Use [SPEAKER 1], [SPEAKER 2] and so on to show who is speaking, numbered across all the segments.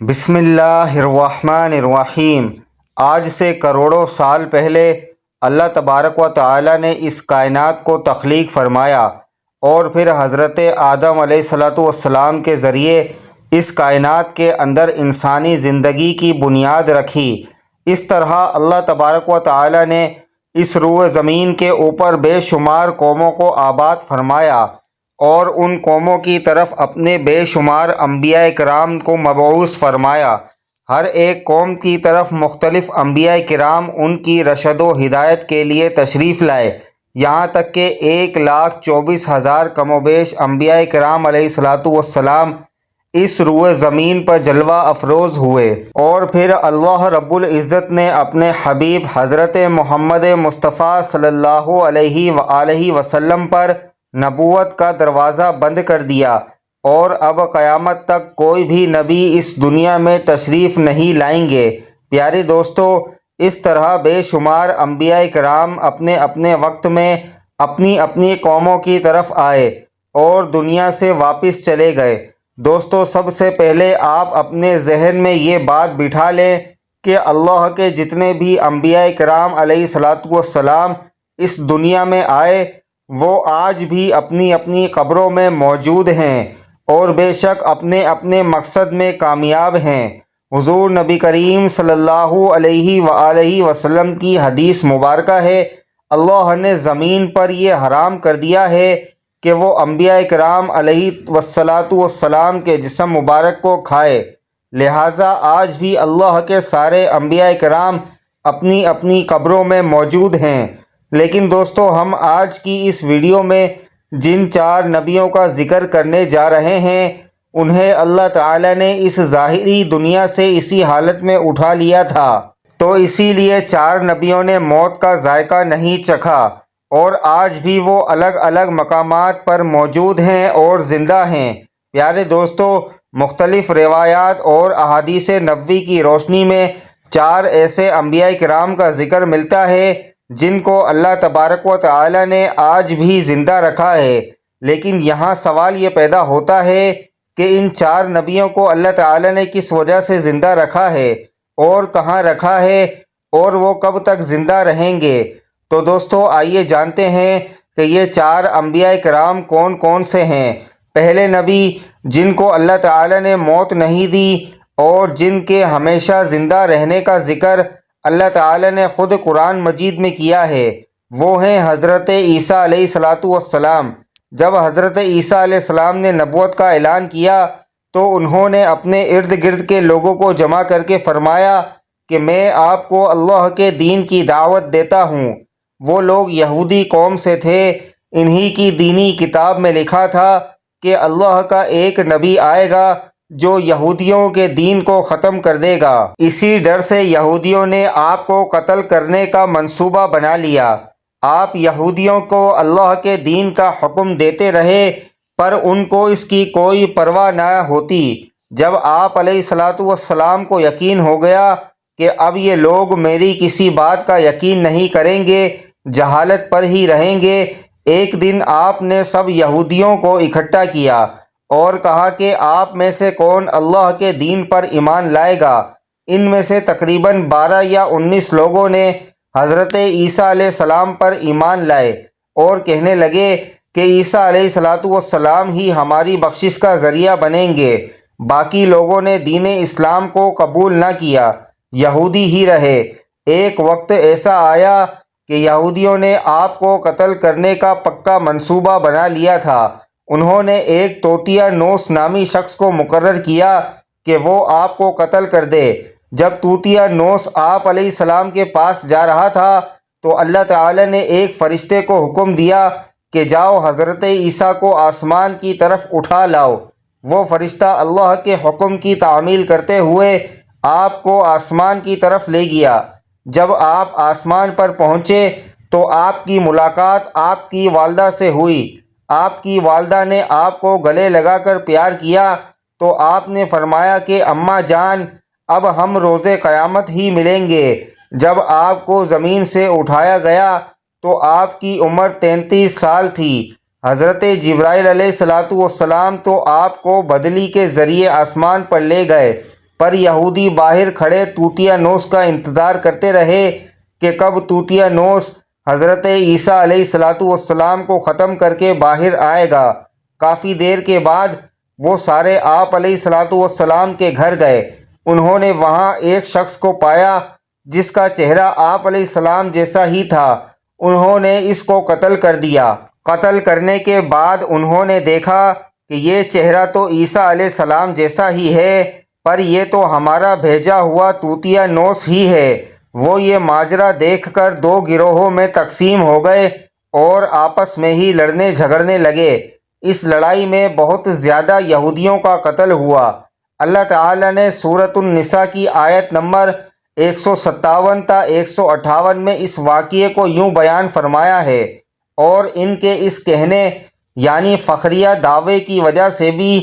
[SPEAKER 1] بسم اللہ الرحمن الرحیم۔ آج سے کروڑوں سال پہلے اللہ تبارک و تعالی نے اس کائنات کو تخلیق فرمایا اور پھر حضرت آدم علیہ السلام کے ذریعے اس کائنات کے اندر انسانی زندگی کی بنیاد رکھی۔ اس طرح اللہ تبارک و تعالی نے اس روئے زمین کے اوپر بے شمار قوموں کو آباد فرمایا اور ان قوموں کی طرف اپنے بے شمار انبیاء کرام کو مبعوث فرمایا۔ ہر ایک قوم کی طرف مختلف انبیاء کرام ان کی رشد و ہدایت کے لیے تشریف لائے، یہاں تک کہ 1,24,000 کم و بیش انبیاء کرام علیہ السلام اس روئے زمین پر جلوہ افروز ہوئے، اور پھر اللہ رب العزت نے اپنے حبیب حضرت محمد مصطفیٰ صلی اللہ علیہ وآلہ وسلم پر نبوت کا دروازہ بند کر دیا، اور اب قیامت تک کوئی بھی نبی اس دنیا میں تشریف نہیں لائیں گے۔ پیارے دوستو، اس طرح بے شمار انبیاء کرام اپنے اپنے وقت میں اپنی اپنی قوموں کی طرف آئے اور دنیا سے واپس چلے گئے۔ دوستو، سب سے پہلے آپ اپنے ذہن میں یہ بات بٹھا لیں کہ اللہ کے جتنے بھی انبیاء کرام علیہ السلام اس دنیا میں آئے، وہ آج بھی اپنی اپنی قبروں میں موجود ہیں اور بے شک اپنے اپنے مقصد میں کامیاب ہیں۔ حضور نبی کریم صلی اللہ علیہ وآلہ وسلم کی حدیث مبارکہ ہے، اللہ نے زمین پر یہ حرام کر دیا ہے کہ وہ انبیاء کرام علیہ السلام کے جسم مبارک کو کھائے، لہٰذا آج بھی اللہ کے سارے انبیاء کرام اپنی اپنی قبروں میں موجود ہیں۔ لیکن دوستو، ہم آج کی اس ویڈیو میں جن 4 نبیوں کا ذکر کرنے جا رہے ہیں، انہیں اللہ تعالی نے اس ظاہری دنیا سے اسی حالت میں اٹھا لیا تھا، تو اسی لیے 4 نبیوں نے موت کا ذائقہ نہیں چکھا، اور آج بھی وہ الگ الگ مقامات پر موجود ہیں اور زندہ ہیں۔ پیارے دوستو، مختلف روایات اور احادیث نبوی کی روشنی میں 4 ایسے انبیاء کرام کا ذکر ملتا ہے جن کو اللہ تبارک و تعالی نے آج بھی زندہ رکھا ہے۔ لیکن یہاں سوال یہ پیدا ہوتا ہے کہ ان 4 نبیوں کو اللہ تعالی نے کس وجہ سے زندہ رکھا ہے اور کہاں رکھا ہے، اور وہ کب تک زندہ رہیں گے؟ تو دوستو، آئیے جانتے ہیں کہ یہ 4 انبیاء کرام کون کون سے ہیں۔ پہلے نبی جن کو اللہ تعالی نے موت نہیں دی اور جن کے ہمیشہ زندہ رہنے کا ذکر اللہ تعالی نے خود قرآن مجید میں کیا ہے، وہ ہیں حضرت عیسیٰ علیہ السلام۔ جب حضرت عیسیٰ علیہ السلام نے نبوت کا اعلان کیا تو انہوں نے اپنے ارد گرد کے لوگوں کو جمع کر کے فرمایا کہ میں آپ کو اللہ کے دین کی دعوت دیتا ہوں۔ وہ لوگ یہودی قوم سے تھے، انہی کی دینی کتاب میں لکھا تھا کہ اللہ کا ایک نبی آئے گا جو یہودیوں کے دین کو ختم کر دے گا۔ اسی ڈر سے یہودیوں نے آپ کو قتل کرنے کا منصوبہ بنا لیا۔ آپ یہودیوں کو اللہ کے دین کا حکم دیتے رہے، پر ان کو اس کی کوئی پرواہ نہ ہوتی۔ جب آپ علیہ السلام کو یقین ہو گیا کہ اب یہ لوگ میری کسی بات کا یقین نہیں کریں گے، جہالت پر ہی رہیں گے، ایک دن آپ نے سب یہودیوں کو اکٹھا کیا اور کہا کہ آپ میں سے کون اللہ کے دین پر ایمان لائے گا۔ ان میں سے تقریباً 12 یا 19 لوگوں نے حضرت عیسیٰ علیہ السلام پر ایمان لائے اور کہنے لگے کہ عیسیٰ علیہ السلام ہی ہماری بخشش کا ذریعہ بنیں گے۔ باقی لوگوں نے دین اسلام کو قبول نہ کیا، یہودی ہی رہے۔ ایک وقت ایسا آیا کہ یہودیوں نے آپ کو قتل کرنے کا پکا منصوبہ بنا لیا تھا۔ انہوں نے ایک توطیہ نوس نامی شخص کو مقرر کیا کہ وہ آپ کو قتل کر دے۔ جب توطیہ نوس آپ علیہ السلام کے پاس جا رہا تھا تو اللہ تعالی نے ایک فرشتے کو حکم دیا کہ جاؤ حضرت عیسیٰ کو آسمان کی طرف اٹھا لاؤ۔ وہ فرشتہ اللہ کے حکم کی تعمیل کرتے ہوئے آپ کو آسمان کی طرف لے گیا۔ جب آپ آسمان پر پہنچے تو آپ کی ملاقات آپ کی والدہ سے ہوئی۔ آپ کی والدہ نے آپ کو گلے لگا کر پیار کیا تو آپ نے فرمایا کہ اماں جان، اب ہم روز قیامت ہی ملیں گے۔ جب آپ کو زمین سے اٹھایا گیا تو آپ کی عمر 33 سال تھی۔ حضرت جبرائیل علیہ السلام تو آپ کو بدلی کے ذریعے آسمان پر لے گئے۔ پر یہودی باہر کھڑے طوطیا نوس کا انتظار کرتے رہے کہ کب طوطیا نوس حضرت عیسیٰ علیہ السلام کو ختم کر کے باہر آئے گا۔ کافی دیر کے بعد وہ سارے آپ علیہ السلام کے گھر گئے۔ انہوں نے وہاں ایک شخص کو پایا جس کا چہرہ آپ علیہ السلام جیسا ہی تھا۔ انہوں نے اس کو قتل کر دیا۔ قتل کرنے کے بعد انہوں نے دیکھا کہ یہ چہرہ تو عیسیٰ علیہ السلام جیسا ہی ہے، پر یہ تو ہمارا بھیجا ہوا طوطیا نوس ہی ہے۔ وہ یہ ماجرا دیکھ کر دو گروہوں میں تقسیم ہو گئے اور آپس میں ہی لڑنے جھگڑنے لگے۔ اس لڑائی میں بہت زیادہ یہودیوں کا قتل ہوا۔ اللہ تعالیٰ نے سورۃ النساء کی آیت نمبر 157 تا 158 میں اس واقعے کو یوں بیان فرمایا ہے، اور ان کے اس کہنے یعنی فخریہ دعوے کی وجہ سے بھی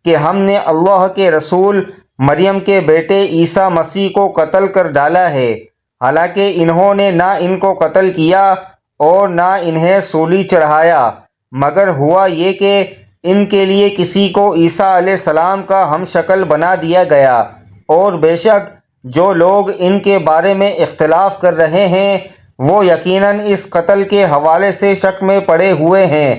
[SPEAKER 1] کہ ہم نے اللہ کے رسول مریم کے بیٹے عیسیٰ مسیح کو قتل کر ڈالا ہے، حالانکہ انہوں نے نہ ان کو قتل کیا اور نہ انہیں سولی چڑھایا، مگر ہوا یہ کہ ان کے لیے کسی کو عیسیٰ علیہ السلام کا ہم شکل بنا دیا گیا۔ اور بے شک جو لوگ ان کے بارے میں اختلاف کر رہے ہیں وہ یقیناً اس قتل کے حوالے سے شک میں پڑے ہوئے ہیں۔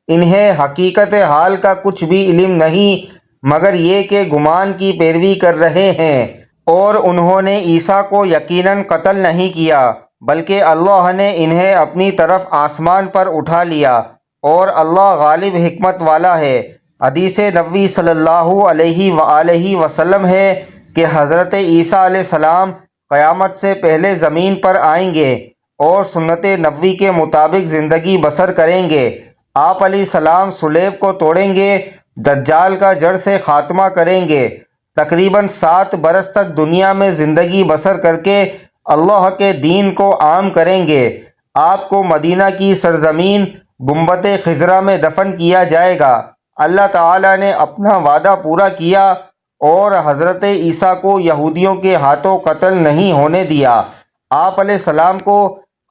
[SPEAKER 1] انہیں حقیقت حال کا کچھ بھی علم نہیں مگر یہ کہ گمان کی پیروی کر رہے ہیں، اور انہوں نے عیسیٰ کو یقیناً قتل نہیں کیا بلکہ اللہ نے انہیں اپنی طرف آسمان پر اٹھا لیا، اور اللہ غالب حکمت والا ہے۔ حدیث نبوی صلی اللہ علیہ وآلہ وسلم ہے کہ حضرت عیسیٰ علیہ السلام قیامت سے پہلے زمین پر آئیں گے اور سنت نبوی کے مطابق زندگی بسر کریں گے۔ آپ علیہ السلام صلیب کو توڑیں گے، دجال کا جڑ سے خاتمہ کریں گے، تقریباً 7 برس تک دنیا میں زندگی بسر کر کے اللہ کے دین کو عام کریں گے۔ آپ کو مدینہ کی سرزمین گنبد خضرا میں دفن کیا جائے گا۔ اللہ تعالیٰ نے اپنا وعدہ پورا کیا اور حضرت عیسیٰ کو یہودیوں کے ہاتھوں قتل نہیں ہونے دیا۔ آپ علیہ السلام کو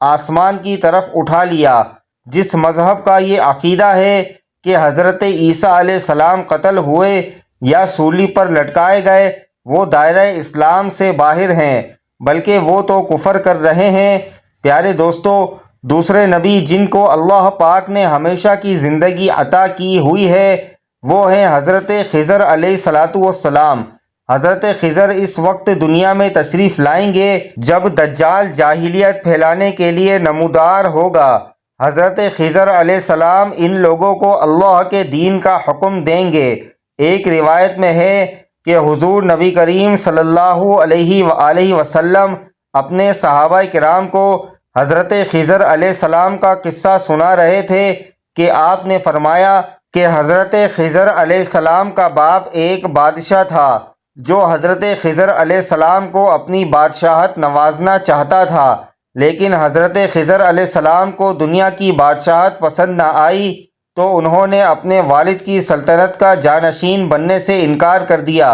[SPEAKER 1] آسمان کی طرف اٹھا لیا۔ جس مذہب کا یہ عقیدہ ہے کہ حضرت عیسیٰ علیہ السلام قتل ہوئے یا سولی پر لٹکائے گئے وہ دائرہ اسلام سے باہر ہیں، بلکہ وہ تو کفر کر رہے ہیں۔ پیارے دوستو، دوسرے نبی جن کو اللہ پاک نے ہمیشہ کی زندگی عطا کی ہوئی ہے وہ ہیں حضرت خضر علیہ السلام۔ حضرت خضر اس وقت دنیا میں تشریف لائیں گے جب دجال جاہلیت پھیلانے کے لیے نمودار ہوگا۔ حضرت خضر علیہ السلام ان لوگوں کو اللہ کے دین کا حکم دیں گے۔ ایک روایت میں ہے کہ حضور نبی کریم صلی اللہ علیہ وآلہ وسلم اپنے صحابہ کرام کو حضرت خضر علیہ السلام کا قصہ سنا رہے تھے کہ آپ نے فرمایا کہ حضرت خضر علیہ السلام کا باپ ایک بادشاہ تھا جو حضرت خضر علیہ السلام کو اپنی بادشاہت نوازنا چاہتا تھا، لیکن حضرت خضر علیہ السلام کو دنیا کی بادشاہت پسند نہ آئی تو انہوں نے اپنے والد کی سلطنت کا جانشین بننے سے انکار کر دیا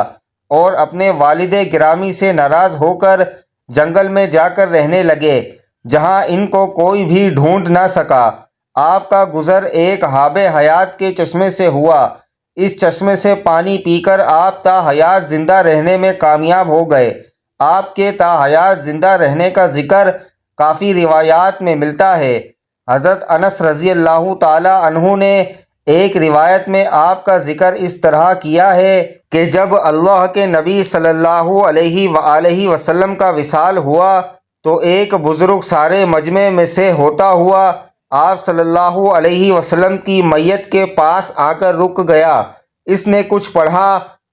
[SPEAKER 1] اور اپنے والد گرامی سے ناراض ہو کر جنگل میں جا کر رہنے لگے جہاں ان کو کوئی بھی ڈھونڈ نہ سکا۔ آپ کا گزر ایک آب حیات کے چشمے سے ہوا۔ اس چشمے سے پانی پی کر آپ تا حیات زندہ رہنے میں کامیاب ہو گئے۔ آپ کے تا حیات زندہ رہنے کا ذکر کافی روایات میں ملتا ہے۔ حضرت انس رضی اللہ تعالی عنہ نے ایک روایت میں آپ کا ذکر اس طرح کیا ہے کہ جب اللہ کے نبی صلی اللہ علیہ وآلہ وسلم کا وصال ہوا تو ایک بزرگ سارے مجمع میں سے ہوتا ہوا آپ صلی اللہ علیہ وسلم کی میت کے پاس آ کر رک گیا۔ اس نے کچھ پڑھا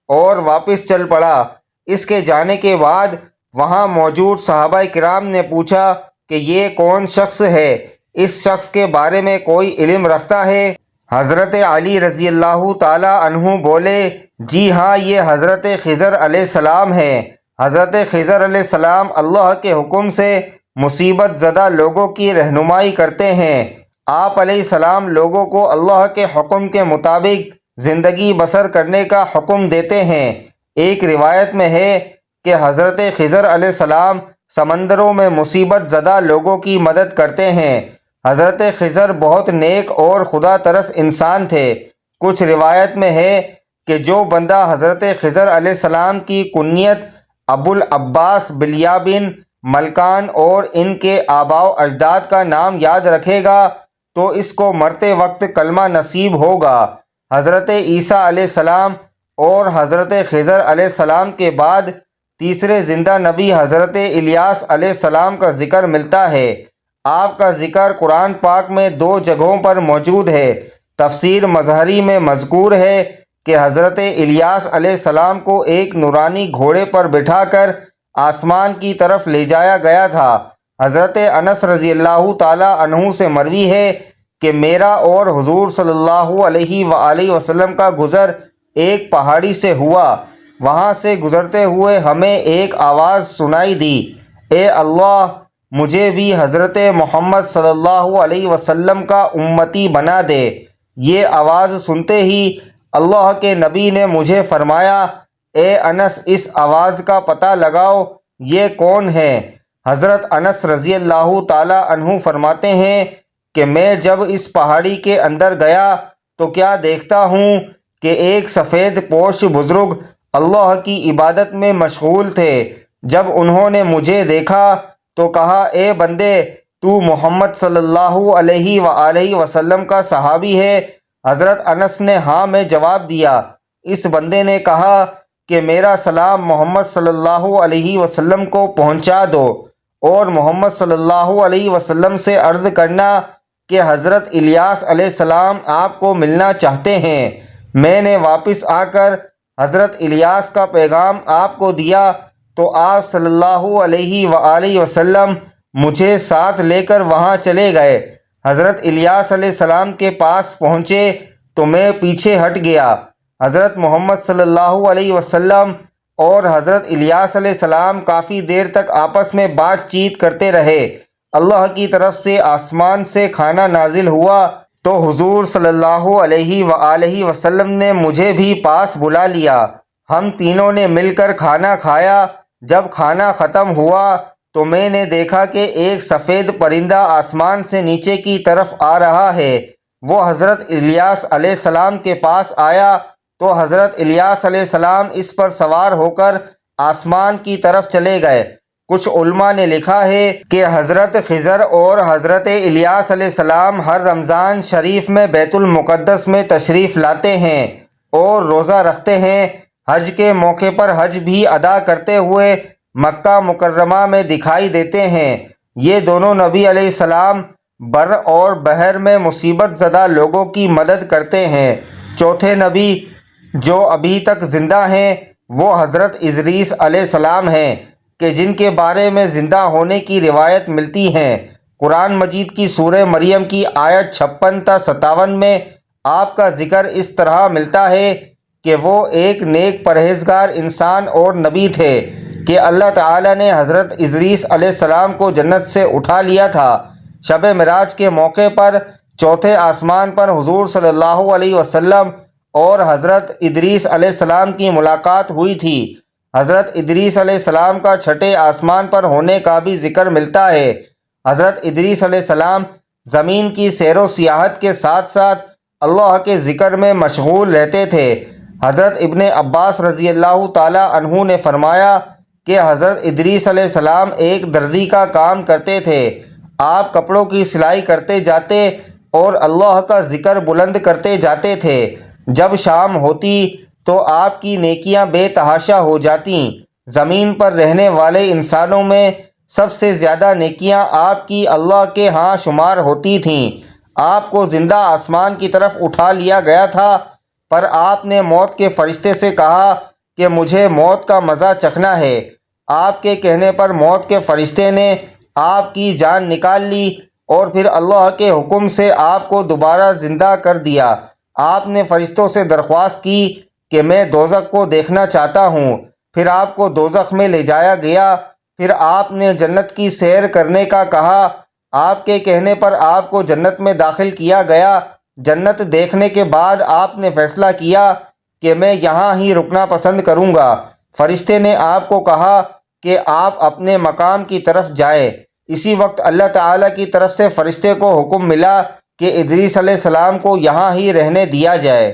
[SPEAKER 1] اور واپس چل پڑا۔ اس کے جانے کے بعد وہاں موجود صحابہ کرام نے پوچھا کہ یہ کون شخص ہے؟ اس شخص کے بارے میں کوئی علم رکھتا ہے؟ حضرت علی رضی اللہ تعالی عنہ بولے، جی ہاں، یہ حضرت خضر علیہ السلام ہیں۔ حضرت خضر علیہ السلام اللہ کے حکم سے مصیبت زدہ لوگوں کی رہنمائی کرتے ہیں۔ آپ علیہ السلام لوگوں کو اللہ کے حکم کے مطابق زندگی بسر کرنے کا حکم دیتے ہیں۔ ایک روایت میں ہے کہ حضرت خضر علیہ السلام سمندروں میں مصیبت زدہ لوگوں کی مدد کرتے ہیں۔ حضرت خضر بہت نیک اور خدا ترس انسان تھے۔ کچھ روایت میں ہے کہ جو بندہ حضرت خضر علیہ السلام کی کنیت ابو العباس بلیابن ملکان اور ان کے آباء و اجداد کا نام یاد رکھے گا تو اس کو مرتے وقت کلمہ نصیب ہوگا۔ حضرت عیسیٰ علیہ السلام اور حضرت خضر علیہ السلام کے بعد تیسرے زندہ نبی حضرت الیاس علیہ السلام کا ذکر ملتا ہے۔ آپ کا ذکر قرآن پاک میں 2 جگہوں پر موجود ہے۔ تفسیر مظہری میں مذکور ہے کہ حضرت الیاس علیہ السلام کو ایک نورانی گھوڑے پر بٹھا کر آسمان کی طرف لے جایا گیا تھا۔ حضرت انس رضی اللہ تعالی عنہ سے مروی ہے کہ میرا اور حضور صلی اللہ علیہ وآلہ وسلم کا گزر ایک پہاڑی سے ہوا۔ وہاں سے گزرتے ہوئے ہمیں ایک آواز سنائی دی، اے اللہ مجھے بھی حضرت محمد صلی اللہ علیہ وسلم کا امتی بنا دے۔ یہ آواز سنتے ہی اللہ کے نبی نے مجھے فرمایا، اے انس اس آواز کا پتہ لگاؤ یہ کون ہے؟ حضرت انس رضی اللہ تعالی عنہ فرماتے ہیں کہ میں جب اس پہاڑی کے اندر گیا تو کیا دیکھتا ہوں کہ ایک سفید پوش بزرگ اللہ کی عبادت میں مشغول تھے۔ جب انہوں نے مجھے دیکھا تو کہا، اے بندے تو محمد صلی اللہ علیہ وآلہ وسلم کا صحابی ہے؟ حضرت انس نے ہاں میں جواب دیا۔ اس بندے نے کہا کہ میرا سلام محمد صلی اللہ علیہ وسلم کو پہنچا دو اور محمد صلی اللہ علیہ وسلم سے عرض کرنا کہ حضرت الیاس علیہ السلام آپ کو ملنا چاہتے ہیں۔ میں نے واپس آ کر حضرت الیاس کا پیغام آپ کو دیا تو آپ صلی اللہ علیہ وآلہ وسلم مجھے ساتھ لے کر وہاں چلے گئے۔ حضرت الیاس علیہ السلام کے پاس پہنچے تو میں پیچھے ہٹ گیا۔ حضرت محمد صلی اللہ علیہ وسلم اور حضرت الیاس علیہ السلام کافی دیر تک آپس میں بات چیت کرتے رہے۔ اللہ کی طرف سے آسمان سے کھانا نازل ہوا تو حضور صلی اللہ علیہ وآلہ وسلم نے مجھے بھی پاس بلا لیا۔ ہم تینوں نے مل کر کھانا کھایا۔ جب کھانا ختم ہوا تو میں نے دیکھا کہ ایک سفید پرندہ آسمان سے نیچے کی طرف آ رہا ہے۔ وہ حضرت الیاس علیہ السلام کے پاس آیا تو حضرت الیاس علیہ السلام اس پر سوار ہو کر آسمان کی طرف چلے گئے۔ کچھ علماء نے لکھا ہے کہ حضرت خضر اور حضرت الیاس علیہ السلام ہر رمضان شریف میں بیت المقدس میں تشریف لاتے ہیں اور روزہ رکھتے ہیں۔ حج کے موقع پر حج بھی ادا کرتے ہوئے مکہ مکرمہ میں دکھائی دیتے ہیں۔ یہ دونوں نبی علیہ السلام بر اور بحر میں مصیبت زدہ لوگوں کی مدد کرتے ہیں۔ چوتھے نبی جو ابھی تک زندہ ہیں وہ حضرت ادریس علیہ السلام ہیں کہ جن کے بارے میں زندہ ہونے کی روایت ملتی ہیں۔ قرآن مجید کی سورہ مریم کی آیت 56 تا 57 میں آپ کا ذکر اس طرح ملتا ہے کہ وہ ایک نیک پرہیزگار انسان اور نبی تھے کہ اللہ تعالی نے حضرت ادریس علیہ السلام کو جنت سے اٹھا لیا تھا۔ شب معراج کے موقع پر چوتھے آسمان پر حضور صلی اللہ علیہ وسلم اور حضرت ادریس علیہ السلام کی ملاقات ہوئی تھی۔ حضرت ادریس علیہ السلام کا چھٹے آسمان پر ہونے کا بھی ذکر ملتا ہے۔ حضرت ادریس علیہ السلام زمین کی سیر و سیاحت کے ساتھ ساتھ اللہ کے ذکر میں مشغول رہتے تھے۔ حضرت ابن عباس رضی اللہ تعالی عنہ نے فرمایا کہ حضرت ادریس علیہ السلام ایک دردی کا کام کرتے تھے۔ آپ کپڑوں کی سلائی کرتے جاتے اور اللہ کا ذکر بلند کرتے جاتے تھے۔ جب شام ہوتی تو آپ کی نیکیاں بے تحاشا ہو جاتیں۔ زمین پر رہنے والے انسانوں میں سب سے زیادہ نیکیاں آپ کی اللہ کے ہاں شمار ہوتی تھیں۔ آپ کو زندہ آسمان کی طرف اٹھا لیا گیا تھا، پر آپ نے موت کے فرشتے سے کہا کہ مجھے موت کا مزہ چکھنا ہے۔ آپ کے کہنے پر موت کے فرشتے نے آپ کی جان نکال لی اور پھر اللہ کے حکم سے آپ کو دوبارہ زندہ کر دیا۔ آپ نے فرشتوں سے درخواست کی کہ میں دوزخ کو دیکھنا چاہتا ہوں۔ پھر آپ کو دوزخ میں لے جایا گیا۔ پھر آپ نے جنت کی سیر کرنے کا کہا۔ آپ کے کہنے پر آپ کو جنت میں داخل کیا گیا۔ جنت دیکھنے کے بعد آپ نے فیصلہ کیا کہ میں یہاں ہی رکنا پسند کروں گا۔ فرشتے نے آپ کو کہا کہ آپ اپنے مقام کی طرف جائیں۔ اسی وقت اللہ تعالیٰ کی طرف سے فرشتے کو حکم ملا کہ ادریس علیہ السلام کو یہاں ہی رہنے دیا جائے۔